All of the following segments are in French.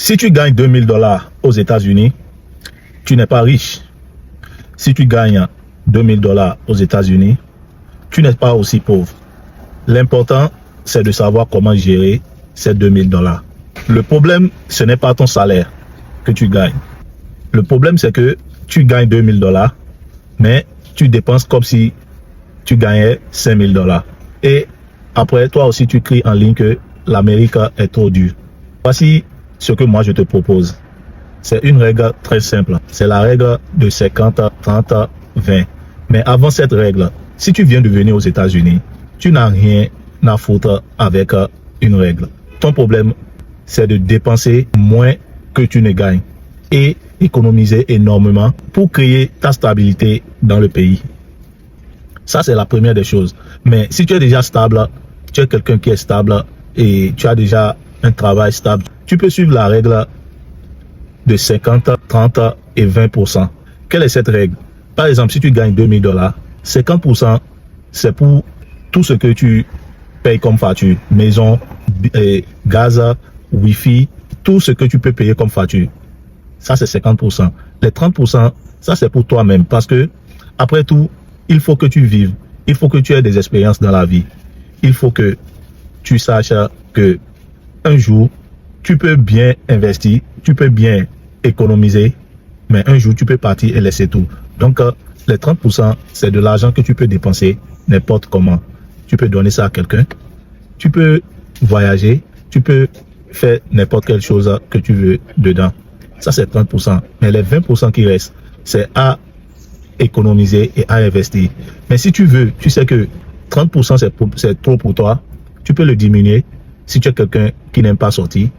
Si tu gagnes 2000 dollars aux États-Unis, tu n'es pas riche. Si tu gagnes 2000 dollars aux États-Unis, tu n'es pas aussi pauvre. L'important, c'est de savoir comment gérer ces 2000 dollars. Le problème, ce n'est pas ton salaire que tu gagnes. Le problème, c'est que tu gagnes 2000 dollars, mais tu dépenses comme si tu gagnais 5000 dollars. Et après, toi aussi, tu cries en ligne que l'Amérique est trop dure. Voici ce que moi, je te propose. C'est une règle très simple. C'est la règle de 50, 30, 20. Mais avant cette règle, si tu viens de venir aux États-Unis, tu n'as rien à foutre avec une règle. Ton problème, c'est de dépenser moins que tu ne gagnes et économiser énormément pour créer ta stabilité dans le pays. Ça, c'est la première des choses. Mais si tu es déjà stable, tu es quelqu'un qui est stable et tu as déjà un travail stable, tu peux suivre la règle de 50, 30 et 20%. Quelle est cette règle? Par exemple, si tu gagnes 2000 dollars, 50%, c'est pour tout ce que tu payes comme facture. Maison, gaz, wifi, tout ce que tu peux payer comme facture. Ça, c'est 50%. Les 30%, ça, c'est pour toi-même. Parce que, après tout, il faut que tu vives. Il faut que tu aies des expériences dans la vie. Il faut que tu saches que un jour, tu peux bien investir, tu peux bien économiser, mais un jour, tu peux partir et laisser tout. Donc, les 30%, c'est de l'argent que tu peux dépenser n'importe comment. Tu peux donner ça à quelqu'un, tu peux voyager, tu peux faire n'importe quelle chose que tu veux dedans. Ça, c'est 30%. Mais les 20% qui restent, c'est à économiser et à investir. Mais si tu veux, tu sais que 30% c'est trop pour toi, tu peux le diminuer si tu es quelqu'un qui n'aime pas sortir.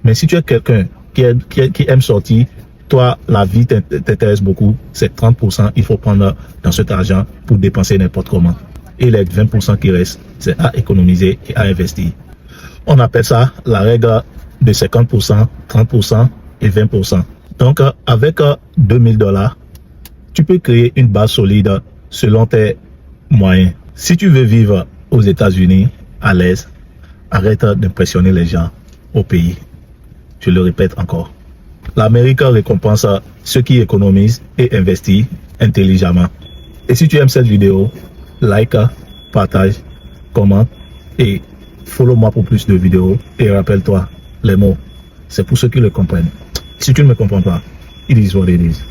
Mais si tu es quelqu'un qui aime sortir, toi, la vie t'intéresse beaucoup, c'est 30%, il faut prendre dans cet argent pour dépenser n'importe comment. Et les 20% qui restent, c'est à économiser et à investir. On appelle ça la règle de 50%, 30% et 20%. Donc, avec 2000 dollars, tu peux créer une base solide selon tes moyens. Si tu veux vivre aux États-Unis à l'aise, arrête d'impressionner les gens au pays. Je le répète encore. L'Amérique récompense ceux qui économisent et investissent intelligemment. Et si tu aimes cette vidéo, like, partage, commente et follow-moi pour plus de vidéos. Et rappelle-toi, les mots, c'est pour ceux qui le comprennent. Si tu ne me comprends pas, it is what it is.